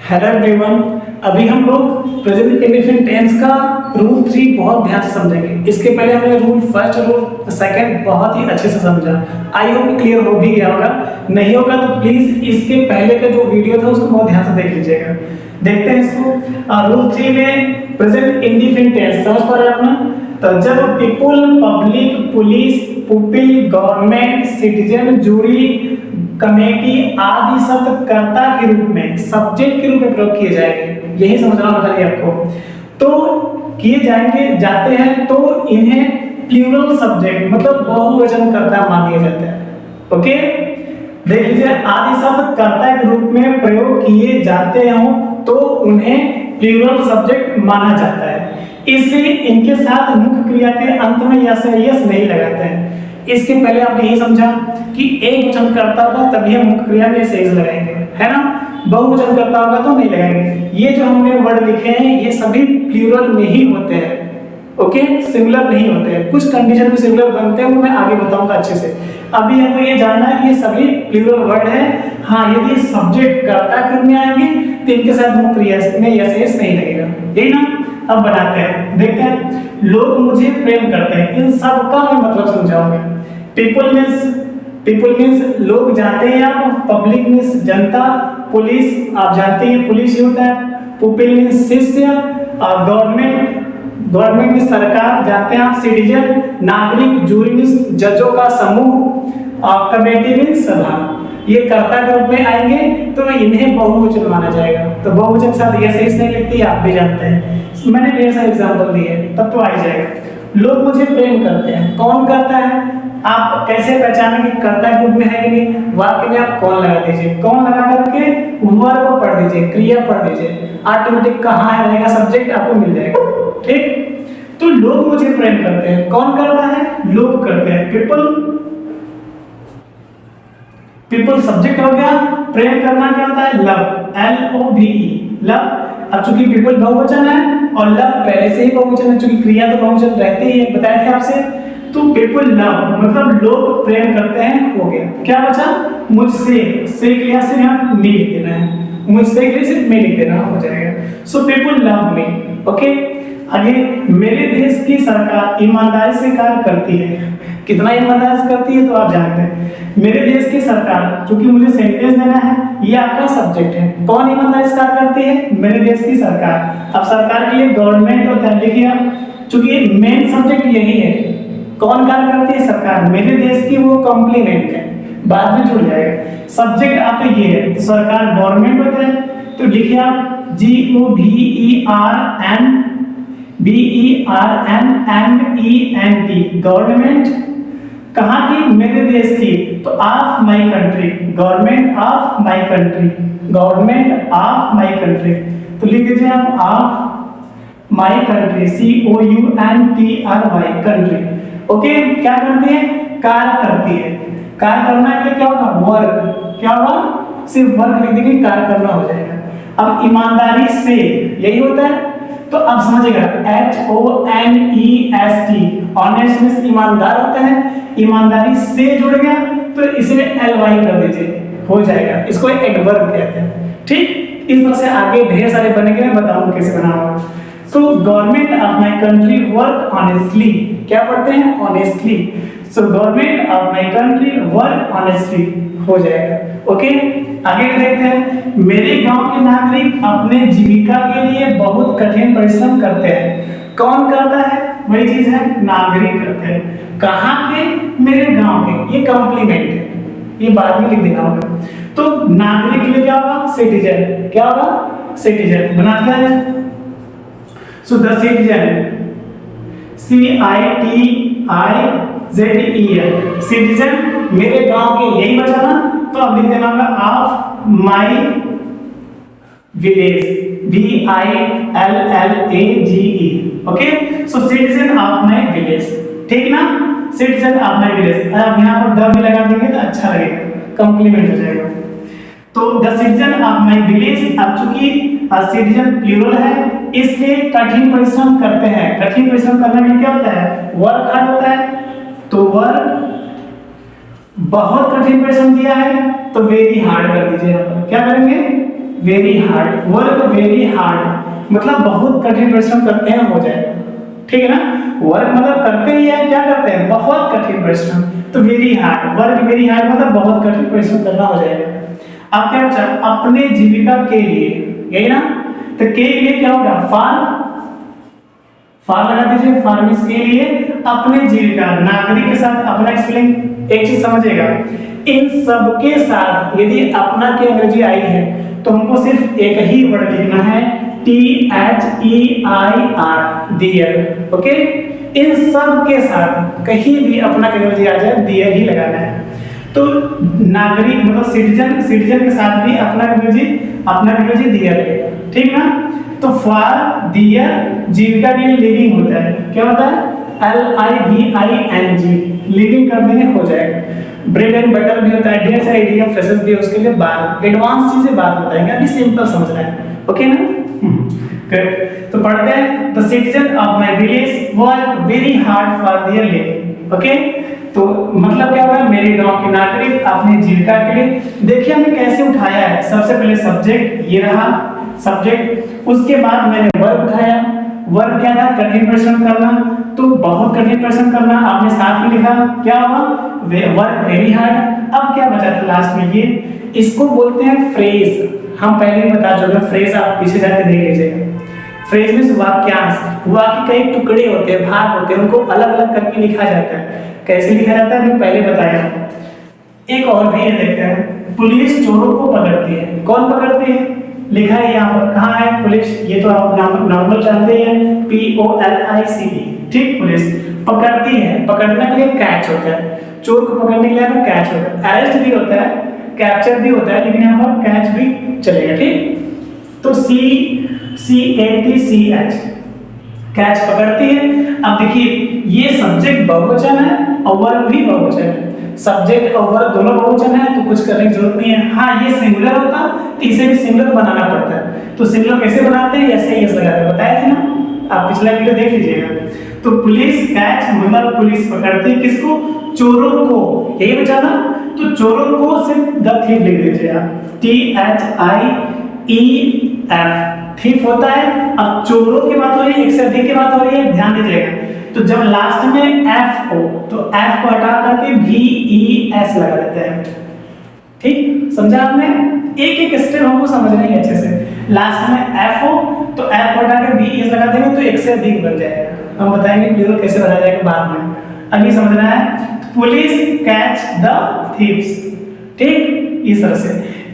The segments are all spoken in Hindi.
Hello everyone. अभी हम लोग प्रेजेंट इंडेफिनिट टेंस का रूल 3 बहुत ध्यान से समझेंगे। इसके पहले हमने रूल फर्स्ट रूल सेकंड बहुत ही अच्छे से समझा। आई होप क्लियर हो भी गया होगा। नहीं होगा तो प्लीज इसके पहले का जो वीडियो था उसको बहुत ध्यान से देख लीजिएगा। देखते हैं इसको। रूल 3 में प्रेजेंट इंडेफिनिट टेंस समझ पा रहे हैं अपना। तो जब people, public, police, pupil, government, citizen, jury, committee आदि शब्द कर्ता के रूप में, सब्जेक्ट के रूप में प्रयोग किए जाएंगे, यही समझना होगा खाली आपको। तो किए जाएंगे जाते हैं तो इन्हें प्लूरल सब्जेक्ट मतलब बहुवचन कर्ता मान लिया जाता है। ओके, देख लीजिए, आदि शब्द कर्ता के रूप में प्रयोग किए जाते हों तो उन्हें प्लूरल सब्जेक्ट माना जाता है। इसलिए इनके साथ मुख्य क्रिया के अंत में यस या यस नहीं लगाते हैं। इसके पहले आपने यही समझा कि एक वचन करता होगा तभी हम मुख्य क्रिया में सेज लगाएंगे, है ना। बहुवचन करता होगा तो नहीं लगाएंगे। ये जो हमने वर्ड लिखे हैं ये सभी प्लूरल में ही होते हैं। ओके, सिंगुलर नहीं होते हैं। कुछ कंडीशन में सिंगुलर बनते हैं वो मैं आगे बताऊंगा अच्छे से। अभी हमको ये जानना है कि ये सभी प्लूरल वर्ड है। हाँ, यदि सब्जेक्ट कर्ता के रूप में आएंगे तो इनके साथ मुख्य क्रिया में यस यस नहीं लगेगा, यही ना। अब बनाते हैं, देखते हैं। लोग मुझे प्रेम करते हैं, इन सब का मैं मतलब समझाऊंगा। पीपल मीन्स लोग जानते हैं आप, पब्लिक मीन्स जनता, पुलिस आप जानते हैं पुलिस होता है, पुपिल मीन्स शिष्य, और गवर्नमेंट मीन्स सरकार जानते हैं आप, सिटीजन नागरिक, जूरी मीन्स जजों का समूह, और कमेटी मीन्स सभा। ये कर्ता के रूप में आएंगे तो इन्हें बहुवचन माना जाएगा। तो बहुवचन के साथ यस यस नहीं लिखती, आप भी जानते हैं, मैंने ढेर सारे एग्जांपल दिए, तब तो आ ही जाएगा। लोग मुझे प्रेम करते हैं, कौन करता है? आप कैसे पहचानेंगे कर्ता के रूप में है कि नहीं? वाक्य में आप कौन लगा दीजिए, कौन लगा करके वर्ब पढ़ दीजिए, क्रिया पढ़ दीजिए, ऑटोमेटिक कहाँ है रहेगा सब्जेक्ट आपको मिल जाएगा। ठीक, तो लोग मुझे प्रेम करते हैं, कौन करता है? लोग करते हैं, पीपल सब्जेक्ट हो गया। प्रेम करना क्या होता है? Love, LOVE, love. अब चूंकि पीपल बहुवचन है और लव पहले से ही बहुवचन है, चूंकि क्रिया तो बहुवचन रहते ही है, बताया था आपसे। तो पीपल लव मतलब लोग प्रेम करते हैं, हो गया। क्या बचा? मुझसे, से क्रिया से यहाँ मी लिख देना है, मुझसे के लिए सिर्फ मी लिख देना हो जाएगा। So people love me. Okay, आगे, मेरे देश की सरकार ईमानदारी से कार्य करती है। कितना ईमानदारी से करती है तो आप जानते हैं। मेरे देश की सरकार, चूंकि मुझे सेंटेंस देना है, ये आपका सब्जेक्ट है। कौन ईमानदारी से कार्य करती है? मेरे देश की सरकार। अब सरकार के लिए गवर्नमेंट होता है, देखिए आप, चूंकि मेन सब्जेक्ट यही है, कौन कार्य करती है? सरकार। मेरे देश की वो कॉम्प्लीमेंट है, बाद में जुड़ जाएगा। सब्जेक्ट आपका ये है, तो सरकार गवर्नमेंट होता है, तो लिखिए आप GOVERNMENT, गवर्नमेंट। कहाँ की? मेरे देश की, तो of my country, government of my country, government of my country. तो लिख दीजिए आप of my country, COUNTRY, country. Okay, क्या करती है? कार्य करती है। कार्य करना के लिए क्या होगा? वर्क। क्या होगा? सिर्फ वर्क लिख देंगे, कार्य करना हो जाएगा। अब ईमानदारी से यही होता है, तो अब समझिएगा, HONEST, ऑनेस्ट मींस ईमानदार होता है। ईमानदारी से जुड़ गया तो इसे LY कर दीजिए, हो जाएगा। इसको एडवर्ब कहते हैं। ठीक, इस तरह से आगे ढेर सारे बनेंगे, मैं बताऊंगा कैसे बनाना। So government of my country work honestly, क्या पढ़ते हैं? Honestly. So government of my country work honestly, हो जाएगा। ओके, आगे देखते हैं। मेरे गांव के नागरिक अपने जीविका के लिए बहुत कठिन परिश्रम करते हैं। कौन करता है? वही चीज है, नागरिक करते हैं। कहाँ के? मेरे गांव के। ये कॉम्प्लीमेंट है, ये बाद में लिख देना होगा। तो नागरिक के लिए क्या होगा? सिटीजन। क्या होगा? सिटीजन। बनाते हैं। So the citizen, CITIZEN, citizen मेरे गांव के, यही बचा ना। तो अब लिख देना होगा of my village, VILLAGE। Okay, so citizen of my village, ठीक ना। सिटीजन ऑफ माई विलेज, अब यहाँ पर द भी लगा देंगे तो अच्छा लगेगा, कॉम्प्लीमेंट हो जाएगा। तो the citizen of my village, अब चूंकि सिटीजन प्लूरल है इसलिए कठिन परिश्रम करते हैं। कठिन परिश्रम करने में क्या होता है? वर्क हार्ड होता है। तो वर्क, बहुत कठिन परिश्रम दिया है तो वेरी हार्ड कर दीजिए। यहाँ पर क्या करेंगे? Very hard, work very hard मतलब बहुत कठिन परिश्रम करते हैं हो जाएगा, ठीक है ना। वर्क मतलब करते ही है, क्या करते हैं, बहुत कठिन परिश्रम, तो very hard, work very hard मतलब बहुत कठिन परिश्रम करना हो जाएगा। अब क्या बचा, अपने जीविका के लिए, यही ना, तो के लिए क्या होगा, फार लगा दीजिए, फार्मिस के लिए अपने जीविका, नागरिक के साथ अपना स्पेलिंग एक चीज समझिएगा, इन सब के साथ यदि अपना की अंग्रेजी आई है तो हमको सिर्फ एक ही वर्ड लिखना है, THEIR, डियर, ओके। इन सब के साथ कहीं भी अपना की अंग्रेजी आ जाए डियर ही लगाना है। तो नागरिक मतलब सिटीजन, सिटीजन के साथ भी अपना अंग्रेजी डियर लगेगा, ठीक ना। तो फॉर डियर जीविका के लिए लिविंग होता है, क्या होता है, LIVING, लिविंग कर देंगे हो जाएगा। ब्रेड एंड बटर भी होता है, ढेर सारे आइडिया फ्रेजेस भी है, उसके लिए बाद एडवांस चीजें बाद बताएंगे, अभी सिंपल समझना है, ओके ना। करेक्ट, तो पढ़ते हैं, the citizen of my village work very hard for their living, okay. तो मतलब क्या होगा, मेरे गांव के नागरिक अपने जीविका के लिए, देखिए हमने कैसे उठाया है, सबसे पहले सब्जेक्ट ये रहा सब्जेक्ट, उसके बाद मैंने वर्ब उठाया, वर्ब क्या था, कठिन परिश्रम करना, तो बहुत कठिन परिश्रम करना, आपने साथ में लिखा, क्या हुआ, वर्क वेरी हार्ड। अब क्या बचा था लास्ट में, ये इसको बोलते हैं फ्रेज, हम पहले ही बता चुके हैं, फ्रेज आप पीछे जाके देख लीजिएगा। फ्रेज में वाक्यांश, वाक्य कई टुकड़े होते हैं, भाग होते हैं, उनको अलग अलग करके लिखा जाता है। कैसे लिखा जाता है मैंने पहले बताया। एक और भी है, देखते हैं, पुलिस चोरों को पकड़ती है, कौन पकड़ती है, लिखा है यहाँ पर, कहाँ है पुलिस, ये तो आप नॉर्मल जानते हैं, POLICE, ठीक, पुलिस पकड़ती है, पकड़ने के लिए कैच होता है, चोर को पकड़ने के लिए कैच होता है, अरेस्ट भी होता है, कैप्चर भी होता है, लेकिन यहाँ पर कैच भी चलेगा, ठीक। तो CATCH, कैच पकड़ती है। अब देखिए ये सब्जेक्ट बहुवचन है और वर्ब भी बहुवचन है, सब्जेक्ट और वर्ब दोनों बहुवचन है, तो कुछ करने की जरूरत नहीं है। हाँ ये सिंगुलर होता तो इसे भी सिंगुलर बनाना पड़ता है, तो सिंगुलर कैसे बनाते हैं, ऐसे ही लगाते बताया था ना, आप पिछला वीडियो देख लीजिएगा। तो पुलिस कैच मतलब पुलिस पकड़ती है किसको, चोरों को, यही बचा ना, तो चोरों को सिर्फ द थीफ लिख दीजिए आप, THIEF, थीफ होता है। अब चोरों की बात हो रही है, एक से अधिक की बात हो रही है, ध्यान दीजिएगा, तो जब लास्ट में F हो तो F को हटा करके VES लगा देते हैं, ठीक, समझा आपने, एक एक स्टेप हमको समझना है अच्छे से। लास्ट में F हो तो F को हटा के VES लगा देंगे तो एक से अधिक बन जाएगा, हम बताएंगे प्लूरल कैसे बनाया जाएगा बाद में, अभी समझना है। पुलिस कैच द थीव्स, ठीक, इस तरह से।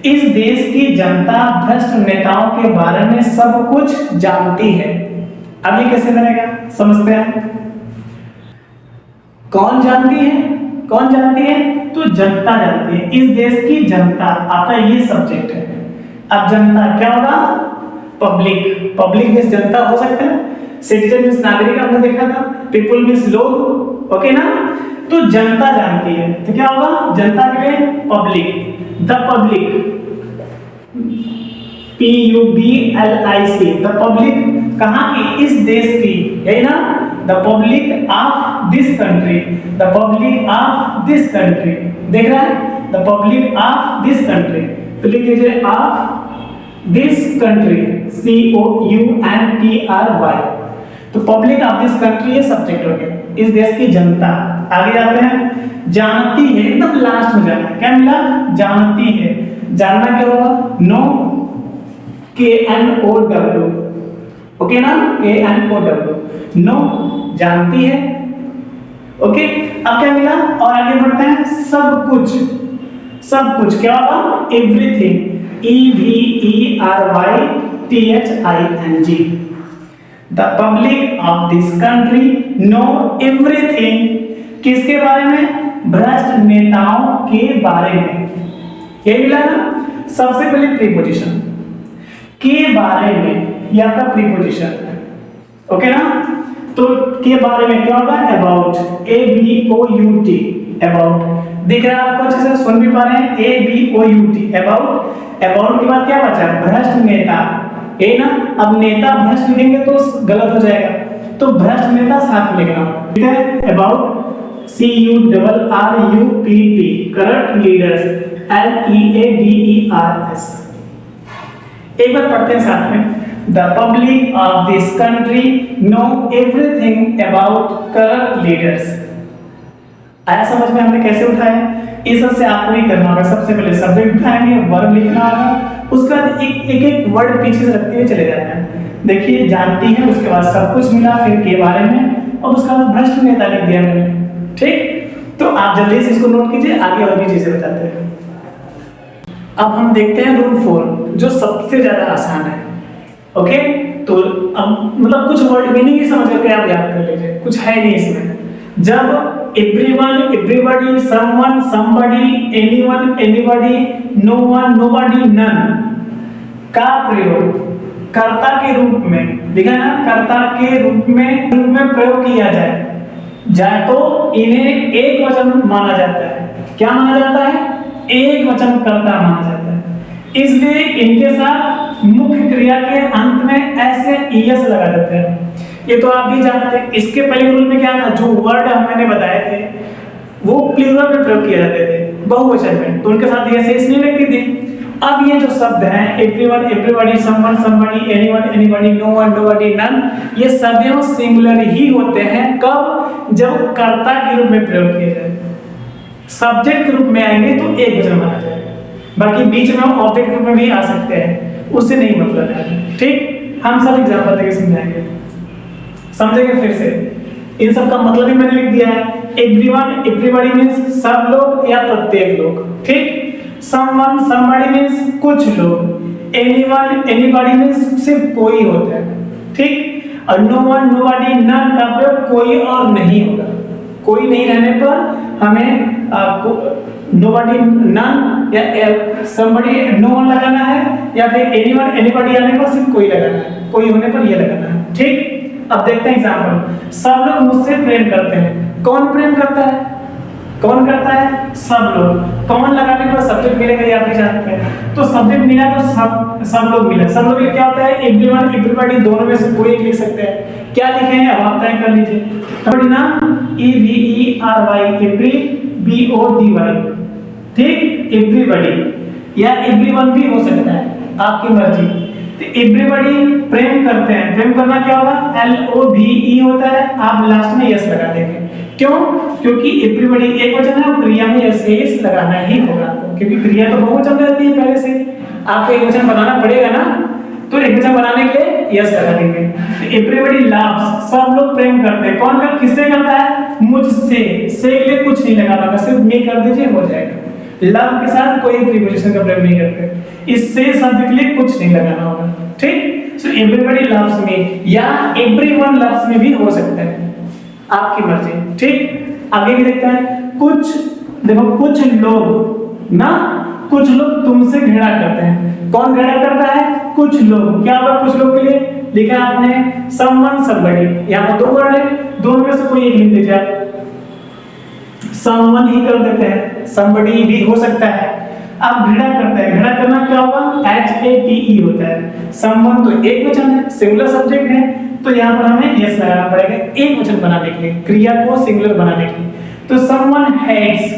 इस देश की जनता भ्रष्ट नेताओं के बारे में सब कुछ जानती है, अब ये कैसे बनेगा समझते हैं। कौन जानती है, कौन जानती है, तो जनता जानती है, इस देश की जनता, आपका ये सब्जेक्ट है। अब जनता क्या होगा, पब्लिक, पब्लिक मींस जनता हो सकता है, सिटीजन मींस नागरिक, आपने देखा था, पीपल मींस लोग, ओके ना। तो जनता जानती है, तो क्या होगा, जनता के लिए public, the public, PUBLIC, the public कहाँ की, इस देश की, यही ना, the public of this country, the public of this country, देख रहा है, the public of this country, तो लिख लीजिए ऑफ दिस कंट्री, COUNTRY, तो पब्लिक ऑफ दिस कंट्री ये सब्जेक्ट हो गया, इस देश की जनता। आगे जाते हैं, जानती है, एकदम लास्ट में जाना है, क्या मिला, जानती है, जानना क्या होगा, नो, KNOW, ओके ना, KNOW, नो, जानती है, ओके। अब क्या मिला, और आगे बढ़ते हैं, सब कुछ, सब कुछ क्या होगा, everything, EVERYTHING, The public of this country know everything, किसके बारे में, भ्रष्ट नेताओं के बारे में, ये मिला ना। सबसे पहले प्रीपोजिशन, के बारे में, ये आपका प्रीपोजिशन, ओके ना। तो के बारे में क्या होगा, अबाउट, ABOUT, अबाउट, दिख रहा है आपको, अच्छे से सुन भी पा रहे हैं, ABOUT, अबाउट। अबाउट के बाद क्या बचा, भ्रष्ट नेता, ये ना। अब नेता भ्रष्ट लिखेंगे तो गलत हो जाएगा, तो भ्रष्ट नेता साथ में लिखना, ठीक है। About, CURRUPT, corrupt leaders, LEADERS, एक बार पढ़ते हैं साथ में। The public of this country know everything about current leaders. आया समझ में हमने कैसे उठाया? इस सबसे आपको ही करना होगा। सबसे पहले सब्जेक्ट उठाएंगे, वर्ब लिखना होगा, उसके बाद एक वर्ड पीछे से रखते हुए चले जाना है। देखिए जानती हैं, उसके बाद सब कुछ मिला, फिर के बारे में, और उसके बाद भ्रष्ट नेता लिख दिया मैंने। ठीक, तो आप जल्दी से इसको नोट कीजिए, आगे और भी चीजें बताते हैं। अब हम देखते हैं रूल 4, जो सबसे ज्यादा आसान है। ओके, तो अब मतलब कुछ वर्ड मीनिंग ही समझ करके आप याद कर लीजिए, कुछ है नहीं इसमें। जब everyone, everybody, someone, somebody, anyone, anybody, no one, nobody, none का प्रयोग कर्ता के रूप में, देखा ना, कर्ता के रूप में प्रयोग किया जाए तो इन्हें एक वचन माना जाता है। क्या माना जाता है? एक वचन कर्ता माना जाता है। इसलिए इनके साथ मुख्य क्रिया के अंत में ऐसे ईएस लगा देते हैं। ये तो आप भी जानते हैं। इसके पहले रूल में क्या था, जो वर्ड मैंने बताए थे वो प्लूरल में प्रयोग किए जाते थे, बहुवचन में, तो उनके साथ एस नहीं लगती थी। अब ये जो शब्द हैं everyone, everybody, someone, somebody, anyone, anybody, no one, nobody, none, ये सदैव सिंगुलर ही होते हैं। कब? जब कर्ता के रूप में प्रयोग किए जाए। सब्जेक्ट के रूप में आएंगे तो एक वचन माना जाएगा, बाकी बीच में ऑब्जेक्ट के रूप में भी आ सकते हैं, उससे नहीं मतलब है। ठीक, हम सब एग्जांपल देके समझाएंगे, समझेंगे फिर से। इन सब का मतलब भी मैंने लिख दिया है। एवरीवन, एवरीबॉडी मींस सब लोग या प्रत्येक लोग। ठीक, समवन, समबडी मींस कुछ लोग, एनीवन, एनीबॉडी मींस सिर्फ कोई होता है। ठीक, और नो वन, नोबॉडी, नन का प्रयोग कोई और नहीं होगा। कोई नहीं रहने पर हमें नोबॉडी, नन या समबडी, नो वन लगाना है, या फिर एनीवन, एनीबॉडी आने पर सिर्फ कोई लगाना है, कोई होने पर ये लगाना है। ठीक, अब देखते हैं एग्जांपल। सब लोग मुझसे प्रेम करते हैं। कौन प्रेम करता है? कौन करता है? सब लोग। कौन लगाने पर सब्जेक्ट मिलेगा, ये आप भी जानते हैं। तो सब्जेक्ट मिला तो सब लोग मिला। सब लोग क्या होता है? एवरीवन, एवरीबॉडी, दोनों में से कोई एक लिख सकते हैं। क्या लिखे हैं अब आप तय कर लीजिए। थोड़ी ना EVERY, एवरी, BODY। ठीक, एवरीबॉडी या एवरीवन भी हो सकता है, आपकी मर्जी। तो एवरीबॉडी प्रेम करते हैं। प्रेम करना क्या होगा? LOVE होता है, आप लास्ट में यस लगा देंगे। क्यों? क्योंकि एवरीबॉडी एक वचन है और क्रिया में यस लगाना ही होगा आपको, क्योंकि क्रिया तो बहुवचन रहती है पहले से। आपको एक वचन बनाना पड़ेगा ना, तो एक वचन बनाने के लिए यस लगा देंगे। तो एवरीबॉडी लव्स, सब लोग प्रेम करते हैं। कौन कर, किससे करता है? मुझसे। से के लिए कुछ नहीं लगाना होगा, सिर्फ मी कर दीजिए, हो जाएगा। लव के साथ कोई प्रीपोजिशन का प्रयोग नहीं करते। इससे शब्द के लिए कुछ नहीं लगाना होगा। ठीक, सो एवरीबॉडी लव्स मी या एवरीवन लव्स मी भी हो सकता है, आपकी मर्जी। ठीक, आगे भी देखते हैं। कुछ, देखो कुछ लोग ना, कुछ लोग तुमसे घृणा करते हैं। कौन घृणा करता है? कुछ लोग। क्या होगा कुछ लोग के लिए? लिखा है आपने समवन, समबडी। यहाँ पर दो वर्ड है, दोनों में से कोई एक लिख दीजिए आप। समवन ही कर देते हैं, समबडी भी हो सकता है। अब घृणा करते हैं। घृणा करना क्या होगा? HATE होता है। समवन तो एक वचन है, सिंगुलर सब्जेक्ट है, तो यहाँ पर हमें यस लगाना पड़ेगा एक वचन बनाने के लिए, क्रिया को सिंगुलर बनाने के लिए। तो समवन हेट्स,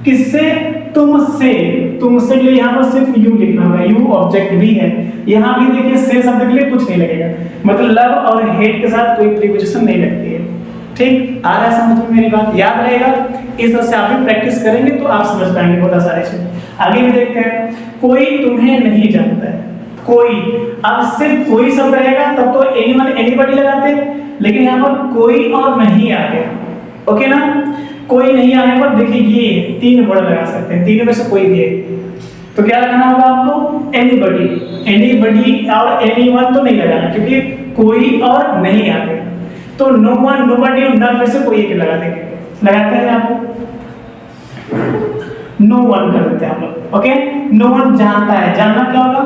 किससे? तुमसे। तुमसे के लिए यहाँ पर सिर्फ यू लिखना होगा, यू ऑब्जेक्ट भी है। यहाँ भी देखिए से शब्द के लिए कुछ नहीं लगेगा, मतलब लव और हेट के साथ कोई प्रीपोजिशन नहीं लगती है। ठीक, आ रहा है समझ में मेरी बात? याद रहेगा, इस तरह से आप भी प्रैक्टिस करेंगे तो आप समझ पाएंगे बहुत सारे चीज। आगे भी देखते हैं। कोई तुम्हें नहीं जानता है। कोई, अब सिर्फ कोई शब्द रहेगा तब तो एनीवन, एनीबॉडी लगाते, लेकिन यहाँ पर कोई और नहीं आ गया। ओके ना? कोई नहीं आने पर देखिए ये तीन वर्ड लगा सकते हैं, तीनों में से कोई भी एक। तो क्या लगाना होगा आपको? एनीबॉडी। एनीबॉडी और एनीवन तो नहीं लगाना, क्योंकि कोई और नहीं आ गया। तो नो वन, नोबॉडी और नन में से कोई एक लगा देंगे। लगाते हैं आप, नो वन कर देते हैं हम लोग। ओके, नो वन जानता है। जानना क्या होगा?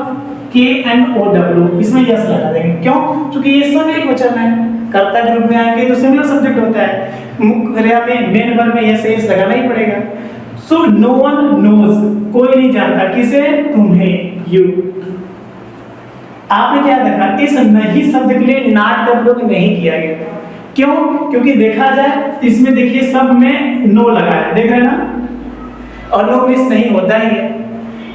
KNOW, इसमें यस लगा देंगे। क्यों? क्योंकि ये सब एक वचन है, कर्ता के रूप में आएंगे तो सिंगुलर सब्जेक्ट होता है, मुख्य क्रिया में मेन वर्ब में यस लगाना ही पड़ेगा। सो नो वन नोज, कोई नहीं जानता। किसे? तुम्हें, यू। आपने क्या देखा? इस नहीं शब्द के लिए नॉट का प्रयोग नहीं किया गया। क्यों? क्योंकि देखा जाए इसमें देखिए सब में नो लगा है, देख रहे हैं ना, और नो मिस नहीं होता ही है,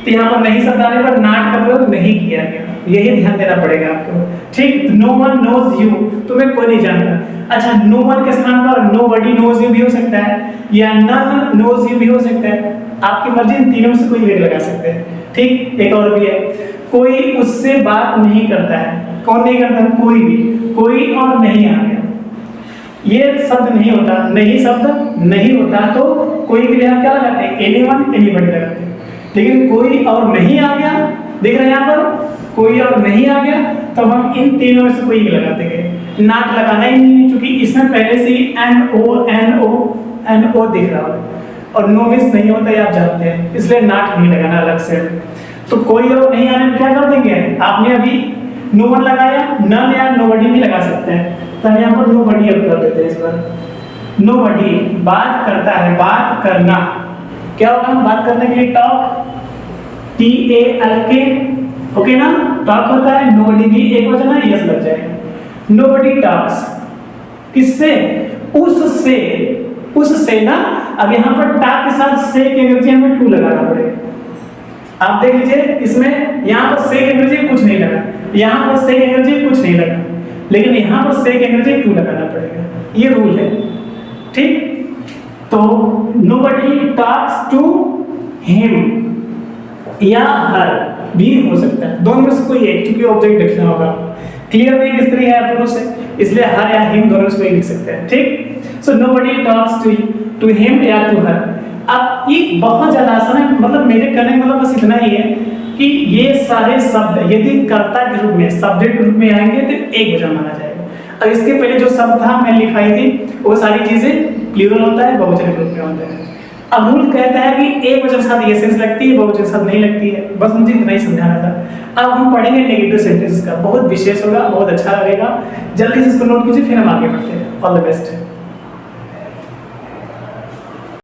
तो यहाँ पर नहीं शब्द आने पर नॉट का प्रयोग नहीं किया गया। यही ध्यान देना पड़ेगा आपको। ठीक, नो वन नोज यू, तुम्हें कोई नहीं जानता। अच्छा, नो वन के स्थान पर नोबडी नोज यू भी हो सकता है, या नन नोज यू भी हो सकता है। आपकी मर्जी, इन तीनों में से कोई एक लगा सकते हैं। ठीक, एक और भी है, कोई उससे बात नहीं करता है। कौन नहीं करता? कोई भी। कोई और नहीं आ गया, ये शब्द नहीं होता, नहीं शब्द नहीं होता तो कोई के लिए हम क्या लगाते हैं? एनीवन, एनीबॉडी लगाते हैं। लेकिन कोई और नहीं आ गया, देख रहे हैं यहाँ पर, कोई और नहीं आ गया, तो हम इन तीनों में से कोई एक लगाते गए। नाट लगाना ही नहीं है, क्योंकि इसमें पहले से ही एन ओ दिख रहा है, और नो मिस नहीं होता, ये आप जानते हैं, इसलिए नाट नहीं लगाना अलग से। तो कोई और नहीं आने में क्या कर देंगे? आपने अभी नो वन लगाया, नन या नोबडी भी लगा सकते हैं, तो हम यहाँ पर नोबडी अब कर देते हैं। इस बार नोबडी बात करता है, बात करना क्या होगा? बात करने के लिए टॉक, TALK, ओके ना, टॉक होता है। नोबडी भी एक वचन है, यस लग जाएगा। नोबडी टॉक्स, किससे? उससे, उससे ना। अब यहाँ पर टॉक के साथ से की एनर्जी हमें टू लगाना पड़ेगा। आप देख लीजिए, इसमें यहाँ पर से की एनर्जी कुछ नहीं लगा, यहाँ पर से की एनर्जी कुछ नहीं लगा, लेकिन यहाँ पर से की एनर्जी टू लगाना पड़ेगा, ये रूल है। ठीक, तो nobody talks to him या हर भी हो सकता है, दोनों में से कोई एक, क्योंकि ऑब्जेक्ट लिखना होगा। क्लियर नहीं किस तरह है पुरुष है, इसलिए हर या हिम दोनों में से कोई लिख सकते हैं। ठीक, सो nobody talks to him या to her। अब ये बहुत ज्यादा आसान है, मतलब मेरे कहने का मतलब बस इतना ही है कि ये सारे शब्द यदि कर्ता के रूप में, सब्जेक्ट के रूप में आएंगे तो एक वचन माना जाएगा। और इसके पहले जो शब्द था मैं लिखाई थी, वो सारी चीजें प्लूरल होता है, बहुवचन के रूप में होता है। अब रूल कहता है कि एक वचन के साथ ये सेंस लगती है, बहुवचन के साथ नहीं लगती है। बस मुझे इतना ही समझाना था। अब हम पढ़ेंगे नेगेटिव सेंटेंसेस का, बहुत विशेष होगा, बहुत अच्छा लगेगा। जल्दी से इसको नोट कीजिए, फिर हम आगे बढ़ते हैं। All the best.